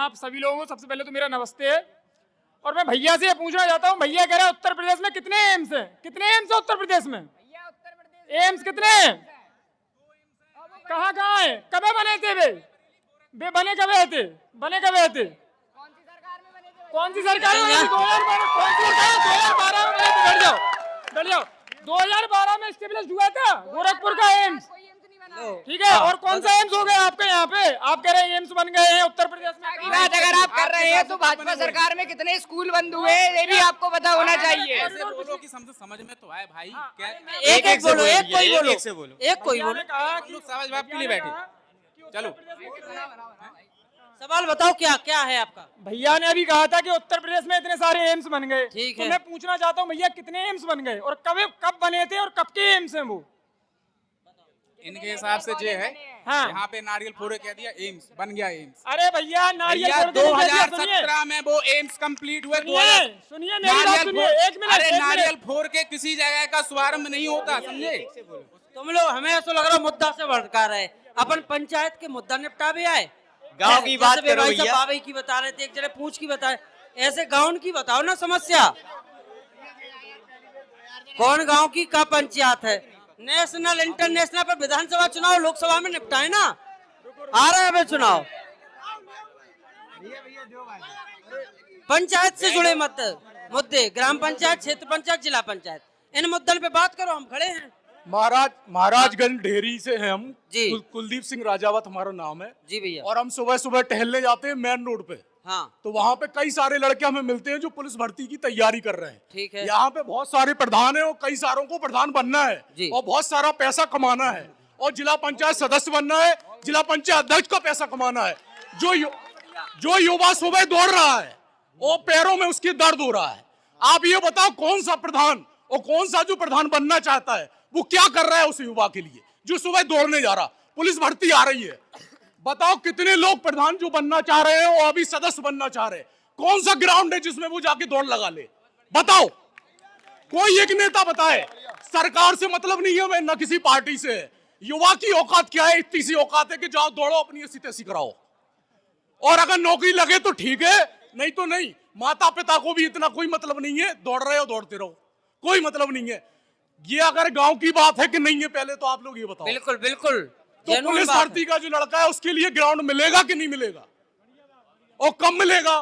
आप सभी लोगों को सबसे पहले तो मेरा नमस्ते है। और मैं भैया से ये पूछना चाहता हूँ, भैया कह रहे हैं उत्तर प्रदेश में कितने एम्स हैं? कितने एम्स है उत्तर प्रदेश में? एम्स कितने हैं? कहाँ कहाँ है? कब बने थे वे बने कब थे? बने कब थे? कौन सी सरकार में? 2012 कौन सी सरकार? 2012 में बने थे। बैठ जाओ, बैठ जाओ। 2012 में स्टेब्लिश हुआ था गोरखपुर का एम्स, ठीक है। और कौन सा एम्स हो गया आपके यहाँ पे? आप कह रहे हैं एम्स बन गए हैं उत्तर प्रदेश में। बात अगर आप कर रहे हैं तो भाजपा सरकार में कितने स्कूल बंद हुए ये भी आपको पता होना चाहिए। ऐसे बोलो कि समझ में तो आए भाई। एक एक बोलो, एक कोई बोलो, एक से बोलो, एक कोई बोलो। हम लोग सवाल जवाब के लिए बैठे। चलो सवाल बताओ, क्या क्या है आपका? भैया ने अभी कहा था कि उत्तर प्रदेश में इतने सारे एम्स बन गए। ठीक तो है। मैं पूछना चाहता हूँ भैया कितने एम्स बन गए और कब बने थे और कब के एम्स हैं वो? इनके हिसाब से जो है हाँ। यहाँ पे नारियल फोड़े कह दिया एम्स बन गया एम्स। अरे भैया नारियल भैया फोड़ के नहीं कह दिया, 2017 में वो एम्स कंप्लीट हुए। सुनिए मेरी बात सुनिए, एक मिनट। अरे नारियल फोड़ के किसी जगह का शुभारंभ नहीं होता, समझे? तुम लोग हमें ऐसा लग रहा है मुद्दा से भड़का रहे। अपन पंचायत के मुद्दा निपटा भी आए। गांव की बात करो भैया। बाबई की बता रहे थे, एक जगह पूछ की बता रहे, ऐसे गांव की बताओ ना समस्या। कौन गांव की क्या पंचायत है? नेशनल इंटरनेशनल पर विधानसभा चुनाव लोकसभा में निपटाए ना, आ रहा है अभी चुनाव। पंचायत से जुड़े मुद्दे, ग्राम पंचायत, क्षेत्र पंचायत, जिला पंचायत, इन मुद्दों पे बात करो। हम खड़े हैं। महाराजगंज ढेरी से हैं हम जी। कुलदीप सिंह राजावत हमारा नाम है जी भैया। और हम सुबह सुबह टहलने जाते हैं मेन रोड पे। हाँ तो वहाँ पे कई सारे लड़के हमें मिलते हैं जो पुलिस भर्ती की तैयारी कर रहे हैं। ठीक है। यहाँ पे बहुत सारे प्रधान है और कई सारों को प्रधान बनना है जी। और बहुत सारा पैसा कमाना है और जिला पंचायत सदस्य बनना है, जिला पंचायत अध्यक्ष का पैसा कमाना है। जो युवा सुबह दौड़ रहा है और पैरों में उसकी दर्द हो रहा है। आप ये बताओ कौन सा प्रधान और कौन सा जो प्रधान बनना चाहता है वो क्या कर रहा है उस युवा के लिए जो सुबह दौड़ने जा रहा? पुलिस भर्ती आ रही है, बताओ कितने लोग प्रधान जो बनना चाह रहे हैं और अभी सदस्य बनना चाह रहे हैं? कौन सा ग्राउंड है जिसमें वो जाके दौड़ लगा ले? बताओ, कोई एक नेता बताए। सरकार से मतलब नहीं है हमें, न किसी पार्टी से। युवा की औकात क्या है? इतनी सी औकात है कि जाओ दौड़ो, अपनी ऐसी तैसी कराओ, और अगर नौकरी लगे तो ठीक है, नहीं तो नहीं। माता पिता को भी इतना कोई मतलब नहीं है, दौड़ रहे हो दौड़ते रहो, कोई मतलब नहीं है। ये अगर गांव की बात है कि नहीं है, पहले तो आप लोग ये बताओ। बिल्कुल बिल्कुल। तो पुलिस भर्ती का जो लड़का है उसके लिए ग्राउंड मिलेगा कि नहीं मिलेगा और कब मिलेगा?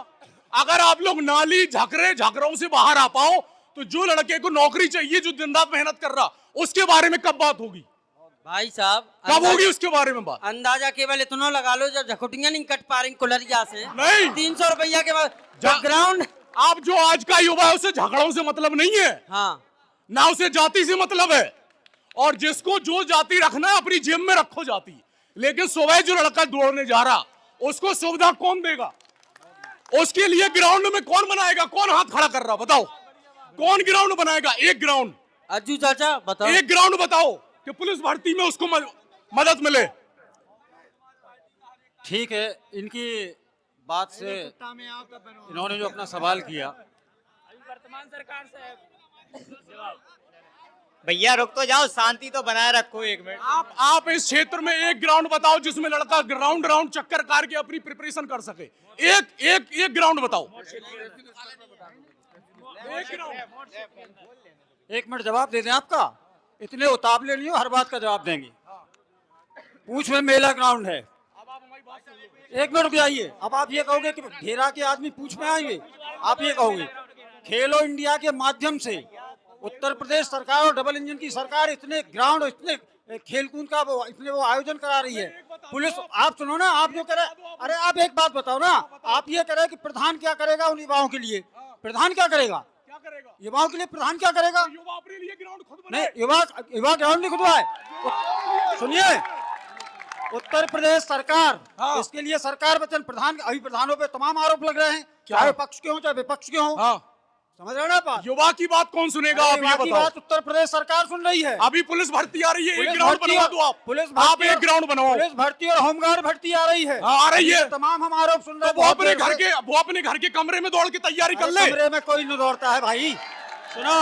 अगर आप लोग नाली झकरों से बाहर आ पाओ तो जो लड़के को नौकरी चाहिए, जो दिन रात मेहनत कर रहा, उसके बारे में कब बात होगी भाई साहब? कब होगी उसके बारे में बात? अंदाजा केवल इतना लगा लो, जब झकुटियां नहीं कट पा रही कुलरिया से, नहीं 300 रुपया के बाद ग्राउंड। आप जो आज का युवा है उसे झगड़ों से मतलब नहीं है, हाँ ना उसे जाति से मतलब है। और जिसको जो जाति रखना है अपनी जेब में रखो जाति, लेकिन सुबह जो लड़का दौड़ने जा रहा उसको सुविधा कौन देगा? उसके लिए ग्राउंड में कौन बनाएगा? कौन हाथ खड़ा कर रहा बताओ? कौन ग्राउंड बनाएगा? एक ग्राउंड। अज्जू चाचा बताओ, एक ग्राउंड बताओ कि पुलिस भर्ती में उसको मदद मिले। ठीक है, इनकी बात से इन्होंने जो अपना सवाल किया, वर्तमान सरकार से भैया रुक तो जाओ, शांति तो बनाए रखो। एक मिनट, आप इस क्षेत्र में एक ग्राउंड बताओ जिसमें लड़का राउंड चक्कर कार के अपनी प्रिपरेशन कर सके। एक ग्राउंड बताओ। एक मिनट जवाब दे दें आपका। इतने उतावले नहीं हो, हर बात का जवाब देंगे। पूछ में मेला ग्राउंड है। एक मिनट रुक जाइए। अब आप ये कहोगे कि घेरा के आदमी पूछ में आएंगे, आप ये कहोगे खेलो इंडिया के माध्यम से उत्तर प्रदेश सरकार और डबल इंजन की सरकार इतने ग्राउंड, इतने खेलकूद का इतने वो आयोजन करा रही है। पुलिस, आप सुनो ना, आप जो करे, अरे आप एक बात बताओ ना, आप ये कह रहे कि प्रधान क्या करेगा उन युवाओं के लिए? प्रधान क्या करेगा युवाओं के लिए? प्रधान क्या करेगा? युवा अपने लिए ग्राउंड खुद नहीं, युवा ग्राउंड नहीं खुदवाए। सुनिए, उत्तर प्रदेश सरकार, हाँ। इसके लिए सरकार वचन प्रधान, अभी प्रधानों पे तमाम आरोप लग रहे हैं, चाहे पक्ष के हो चाहे विपक्ष के हो। हाँ। समझ रहे हो ना बात? युवा की बात कौन सुनेगा? आप ये बताओ। बात उत्तर प्रदेश सरकार सुन रही है। अभी पुलिस भर्ती आ रही है, एक पुलिस ग्राउंड भर्ती बनवा और- दो आप। पुलिस आप भर्ती एक और- ग्राउंड बनवाओ। पुलिस भर्ती और होमगार्ड भर्ती आ रही है। हाँ, आ रही है। तमाम हम आरोप सुन रहे हैं। वो अपने घर के कमरे में दौड़ के तैयारी कर ले। कमरे में कोई नहीं दौड़ता है भाई। सुनो,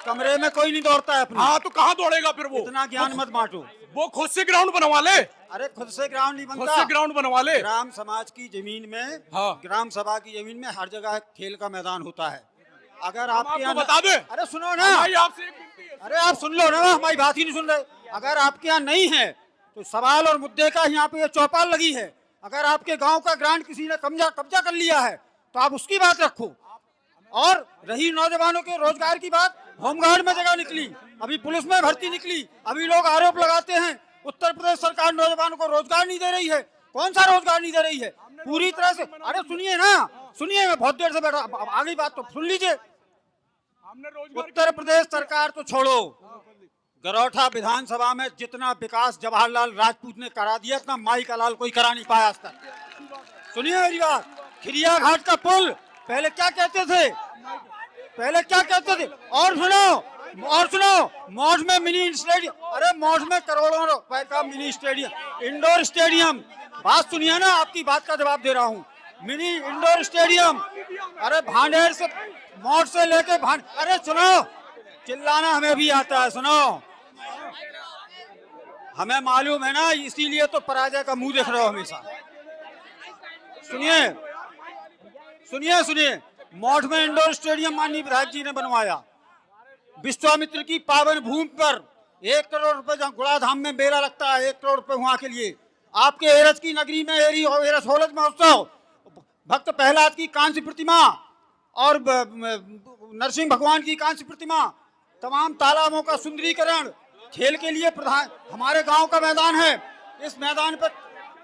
कमरे में कोई नहीं दौड़ता है अपने। हाँ तो कहाँ दौड़ेगा फिर वो? इतना ज्ञान मत बांटो। वो खुद से ग्राउंड बनवा ले, अरे खुद से ग्राउंड नहीं खुद बनता, से ग्राउंड बनवा ले। ग्राम समाज की जमीन में, हाँ। ग्राम सभा की जमीन में हर जगह खेल का मैदान होता है। अगर हम आपके आपको यहाँ बता दें, अरे सुनो ना, भाई आपसे एक विनती है। अरे आप सुन लो ना, हमारी बात ही नहीं सुन रहे। अगर आपके यहाँ नहीं है तो सवाल और मुद्दे का यहाँ पे ये चौपाल लगी है। अगर आपके गांव का ग्रांट किसी ने कब्जा कर लिया है तो आप उसकी बात रखो। और रही नौजवानों के रोजगार की बात, होमगार्ड में जगह निकली, अभी पुलिस में भर्ती निकली, अभी लोग आरोप लगाते हैं उत्तर प्रदेश सरकार नौजवानों को रोजगार नहीं दे रही है। कौन सा रोजगार नहीं दे रही है? पूरी तरह से। अरे सुनिए ना, सुनिए, मैं बहुत देर से बैठा, अब आगे बात तो सुन लीजिए। हमने रोजगार उत्तर प्रदेश सरकार तो छोड़ो, गरौठा विधानसभा में जितना विकास जवाहरलाल राजपूत ने करा दिया इतना माई का लाल कोई करा नहीं पाया आज तक। सुनिए मेरी बात, खिरिया घाट का पुल पहले क्या कहते थे, और सुनो, मौज में मिनी स्टेडियम, अरे मौज में करोड़ों रुपए का मिनी स्टेडियम, इंडोर स्टेडियम। बात सुनिए ना, आपकी बात का जवाब दे रहा हूँ। मिनी इंडोर स्टेडियम, अरे भांडेर से, मौज से लेके अरे सुनो, चिल्लाना हमें भी आता है, सुनो, हमें मालूम है ना, इसीलिए तो पराजय का मुंह देख रहे हो हमेशा। सुनिए, मौठ में इंडोर स्टेडियम माननीय विधायक जी ने बनवाया। विश्वामित्र की पावन भूमि पर 1 करोड़ रुपए, जहाँ गुड़ाधाम में मेला लगता है, 1 करोड़ रुपए वहां के लिए। आपके एरस की नगरी में एरस होलज महोत्सव, भक्त प्रहलाद की कांस्य प्रतिमा और नरसिंह भगवान की कांस्य प्रतिमा, तमाम तालाबों का सुंदरीकरण, खेल के लिए प्रधान हमारे गांव का मैदान है। इस मैदान पर,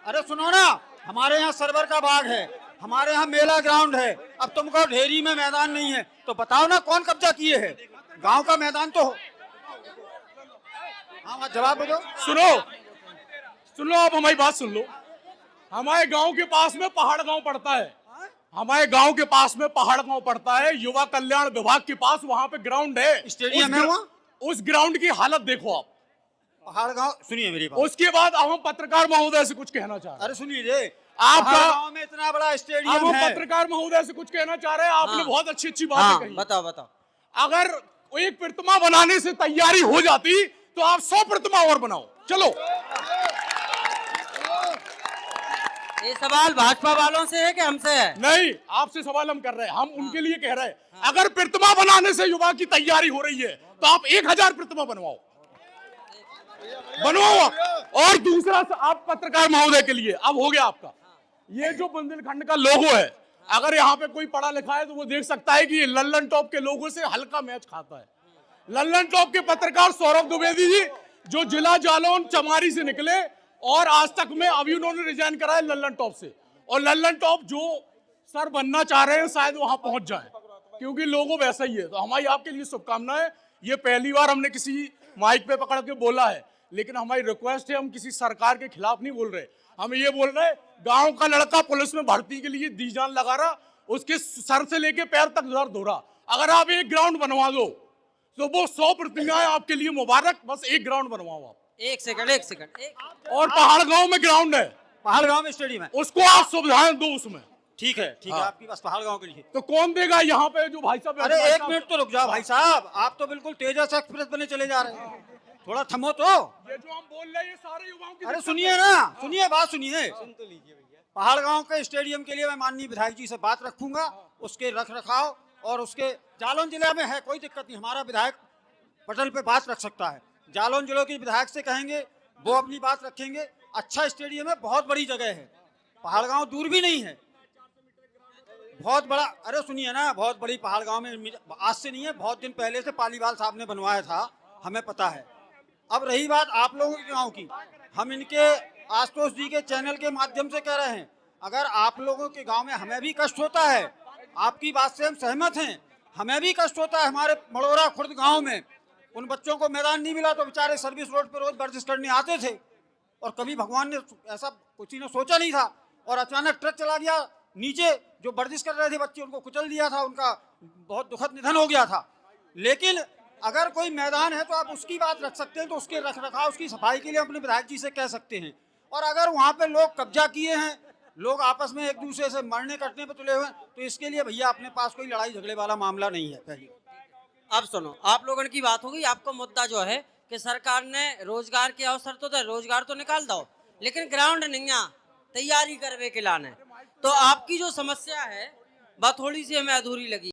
अरे सुनो ना, हमारे यहाँ सरवर का बाग है, हमारे यहाँ मेला ग्राउंड है। अब तुमको ढेरी में मैदान नहीं है तो बताओ ना कौन कब्जा किए है? गांव का मैदान तो हो। हाँ जवाब दो। सुन लो, आप हमारी बात सुन लो। हमारे गांव के पास में पहाड़ गांव पड़ता है, हमारे गांव के पास में पहाड़ गांव पड़ता है, युवा कल्याण विभाग के पास वहां पे ग्राउंड है, स्टेडियम है वहाँ। उस ग्राउंड की हालत देखो आप। पहाड़ गांव, सुनिए मेरी बात। उसके बाद अब हम पत्रकार महोदय से कुछ कहना चाह रहे हैं। अरे सुनिए रे, आपका गांव में इतना बड़ा अब स्टेडियम हम है। पत्रकार महोदय से कुछ कहना चाह रहे हैं। आपने बहुत अच्छी बातें कही। बताओ। अगर एक प्रतिमा बनाने से तैयारी हो जाती तो आप 100 प्रतिमा और बनाओ। चलो, ये सवाल भाजपा वालों से है कि हमसे है? नहीं, आपसे सवाल हम कर रहे हैं, हम उनके लिए कह रहे हैं। अगर प्रतिमा बनाने से युवा की तैयारी हो रही है तो आप 1000 प्रतिमा बनवाओ आप। और दूसरा आप पत्रकार महोदय के लिए अब हो गया आपका, ये जो बुंदेलखंड का लोगो है, अगर यहाँ पे कोई पढ़ा लिखा है तो वो देख सकता है कि ये लल्लन टॉप के लोगों से हल्का मैच खाता है। लल्लन टॉप के पत्रकार सौरभ द्विवेदी जी, जो जिला जालौन चमारी से निकले और आज तक में अभी उन्होंने रिजाइन करा है लल्लन टॉप से, और लल्लन टॉप जो सर बनना चाह रहे हैं शायद वहां पहुंच जाए, क्योंकि लोगों वैसा ही है। तो हमारी आपके लिए शुभकामनाएं। ये पहली बार हमने किसी माइक पे पकड़ के बोला है, लेकिन हमारी रिक्वेस्ट है, हम किसी सरकार के खिलाफ नहीं बोल रहे, हम ये बोल रहे, गांव का लड़का पुलिस में भर्ती के लिए दी जान लगा रहा, उसके सर से लेके पैर तक दर्द हो रहा। अगर आप एक ग्राउंड बनवा दो तो वो 100 प्रतिमाएं आपके लिए मुबारक। बस एक ग्राउंड बनवाओ आप। एक सेकंड। और पहाड़ गांव में ग्राउंड है, पहाड़ गांव में स्टेडियम है, उसको आप सुविधाएं दो उसमें। ठीक है हाँ। आपकी बस पहाड़ गांव के लिए तो कौन देगा यहाँ पे जो भाई साहब? अरे एक मिनट तो रुक जाओ भाई साहब, आप तो बिल्कुल तेजस एक्सप्रेस बने चले जा रहे हैं, थोड़ा थमो तो। ये जो हम बोल रहे हैं ये सारे युवाओं की अरे सुनिए ना, सुनिए बात सुनिए। पहाड़ गांव के स्टेडियम के लिए मैं माननीय विधायक जी से बात रखूंगा, उसके रख रखाव और उसके, जालौन जिले में है कोई दिक्कत नहीं, हमारा विधायक पटल पे बात रख सकता है। जालौन जिले के विधायक से कहेंगे, वो अपनी बात रखेंगे। अच्छा स्टेडियम है, बहुत बड़ी जगह है, पहाड़ गांव दूर भी नहीं है, बहुत बड़ा। अरे सुनिए ना, बहुत बड़ी पहाड़ गांव में, आज से नहीं है, बहुत दिन पहले से पालीवाल साहब ने बनवाया था, हमें पता है। अब रही बात आप लोगों के गांव की, हम इनके आशुतोष जी के चैनल के माध्यम से कह रहे हैं, अगर आप लोगों के गांव में हमें भी कष्ट होता है, आपकी बात से हम सहमत हैं, हमें भी कष्ट होता है। हमारे मड़ोरा खुर्द गांव में उन बच्चों को मैदान नहीं मिला तो बेचारे सर्विस रोड पर रोज वर्जिश करने आते थे, और कभी भगवान ने ऐसा किसी ने सोचा नहीं था, और अचानक ट्रक चला गया नीचे, जो वर्जिश कर रहे थे बच्चे उनको कुचल दिया था, उनका बहुत दुखद निधन हो गया था। लेकिन अगर कोई मैदान है तो आप उसकी बात रख सकते हैं, तो उसके रख रखाव, उसकी सफाई के लिए अपने विधायक जी से कह सकते हैं। और अगर वहाँ पे लोग कब्जा किए हैं, लोग आपस में एक दूसरे से मरने कटने पे तुले हुए हैं, तो इसके लिए भैया अपने पास कोई लड़ाई झगड़े वाला मामला नहीं है। पहले अब सुनो, आप लोगों की बात होगी, आपका मुद्दा जो है कि सरकार ने रोजगार के अवसर तो दे, रोजगार तो निकाल दो, लेकिन ग्राउंड नहीं है तैयारी करवे के लाने। तो आपकी जो समस्या है वह थोड़ी सी हमें अधूरी लगी।